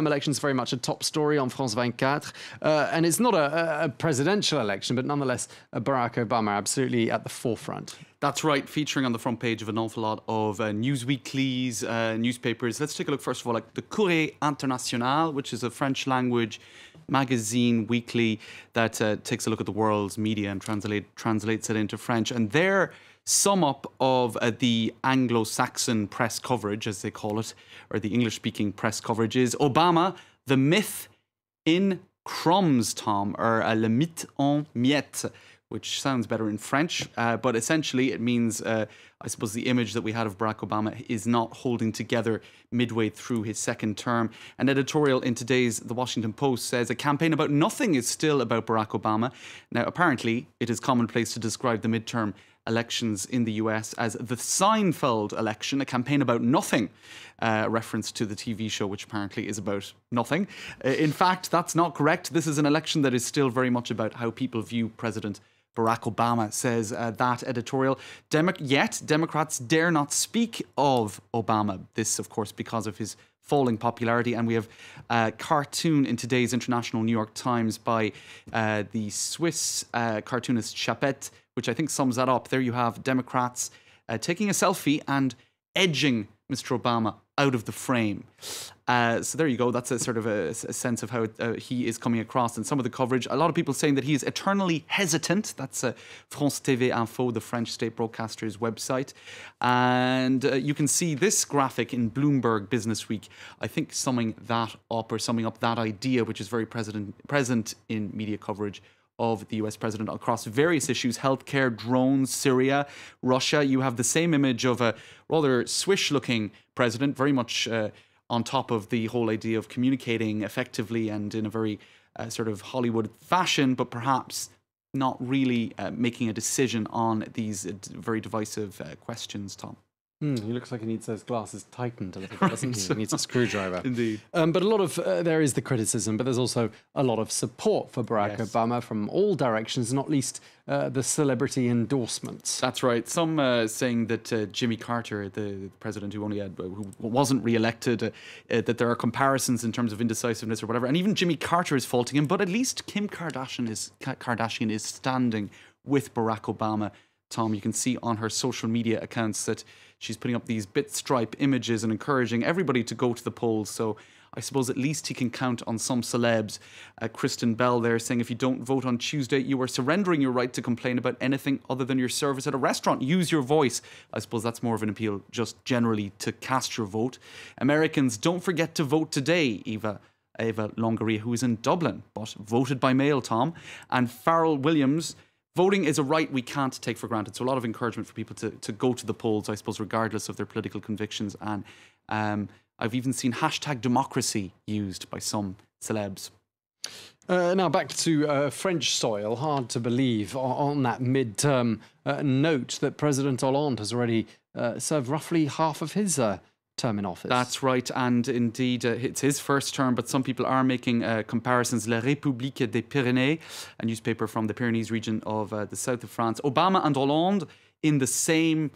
Elections very much a top story on France 24. And it's not a presidential election, but nonetheless, Barack Obama absolutely at the forefront. That's right, featuring on the front page of an awful lot of news weeklies, newspapers. Let's take a look, first of all, at the Courrier International, which is a French language magazine weekly that takes a look at the world's media and translates it into French. And their sum up of the Anglo-Saxon press coverage, as they call it, or the English-speaking press coverage, is Obama, the myth in crumbs, Tom, or le mythe en miettes, which sounds better in French, but essentially it means, I suppose, the image that we had of Barack Obama is not holding together midway through his second term. An editorial in today's The Washington Post says a campaign about nothing is still about Barack Obama. Now, apparently, it is commonplace to describe the midterm elections in the US as the Seinfeld election, a campaign about nothing, reference to the TV show, which apparently is about nothing. In fact, that's not correct. This is an election that is still very much about how people view President Barack Obama, says that editorial. Yet, Democrats dare not speak of Obama. This, of course, because of his falling popularity. And we have a cartoon in today's International New York Times by the Swiss cartoonist Chapet, which I think sums that up. There you have Democrats taking a selfie and edging Mr. Obama out of the frame. So there you go. That's a sort of a sense of how he is coming across in some of the coverage. A lot of people saying that he is eternally hesitant. That's France TV Info, the French state broadcaster's website. And you can see this graphic in Bloomberg Business Week, I think summing that up, or summing up that idea, which is very present in media coverage of the US president across various issues: healthcare, drones, Syria, Russia. You have the same image of a rather swish-looking president, very much on top of the whole idea of communicating effectively and in a very sort of Hollywood fashion, but perhaps not really making a decision on these very divisive questions, Tom. He looks like he needs those glasses tightened a little bit, doesn't he? He needs a screwdriver. Indeed. But a lot of, there is the criticism, but there's also a lot of support for Barack Obama from all directions, not least the celebrity endorsements. That's right. Some saying that Jimmy Carter, the president who wasn't re-elected, that there are comparisons in terms of indecisiveness or whatever. And even Jimmy Carter is faulting him, but at least Kim Kardashian is standing with Barack Obama. Tom, you can see on her social media accounts that she's putting up these bitstripe images and encouraging everybody to go to the polls. So I suppose at least he can count on some celebs. Kristen Bell there saying, if you don't vote on Tuesday, you are surrendering your right to complain about anything other than your service at a restaurant. Use your voice. I suppose that's more of an appeal just generally to cast your vote. Americans, don't forget to vote today, Eva Longoria, who is in Dublin, but voted by mail, Tom. And Farrell Williams, voting is a right we can't take for granted. So a lot of encouragement for people to go to the polls, I suppose, regardless of their political convictions. And I've even seen #democracy used by some celebs. Now back to French soil. Hard to believe on that midterm note that President Hollande has already served roughly half of his term in office. That's right, and indeed it's his first term, but some people are making comparisons. La République des Pyrénées, a newspaper from the Pyrenees region of the south of France. Obama and Hollande in the same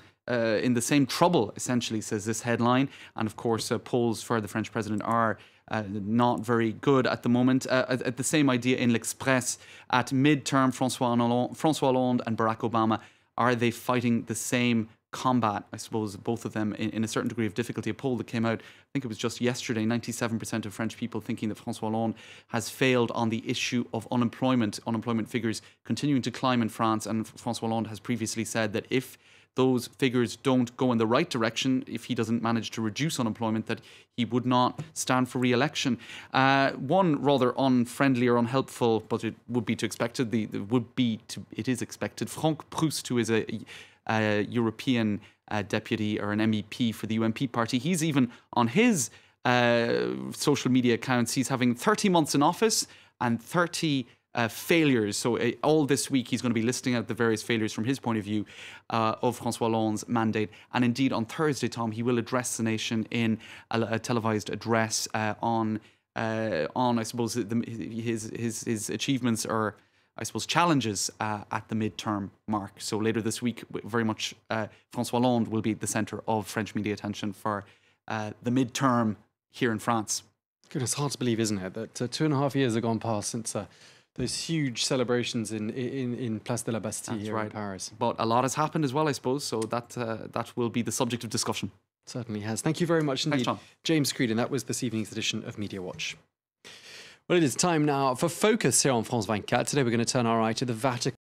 trouble, essentially, says this headline. And of course, polls for the French president are not very good at the moment. At the same idea in L'Express, at midterm, François Hollande and Barack Obama, are they fighting the same combat? I suppose both of them in a certain degree of difficulty. A poll that came out, I think it was just yesterday, 97% of French people thinking that François Hollande has failed on the issue of unemployment. Unemployment figures continuing to climb in France, and François Hollande has previously said that if those figures don't go in the right direction, if he doesn't manage to reduce unemployment, that he would not stand for re-election. One rather unfriendly or unhelpful, but it would be to expected. It is expected. Franck Proust, who is a European deputy or an MEP for the UMP party, he's even on his social media accounts, he's having 30 months in office and 30 failures. So all this week he's going to be listing out the various failures from his point of view of François Hollande's mandate. And indeed on Thursday, Tom, he will address the nation in a televised address on I suppose his achievements or I suppose challenges at the midterm mark. So later this week, very much François Hollande will be at the centre of French media attention for the midterm here in France. Goodness, hard to believe, isn't it, that 2.5 years have gone past since those huge celebrations in Place de la Bastille here in Paris. But a lot has happened as well, I suppose, so that will be the subject of discussion. Certainly has. Thank you very much indeed. Thanks, John. James Creedon, that was this evening's edition of Media Watch. Well, it is time now for Focus here on France 24. Today we're going to turn our eye to the Vatican.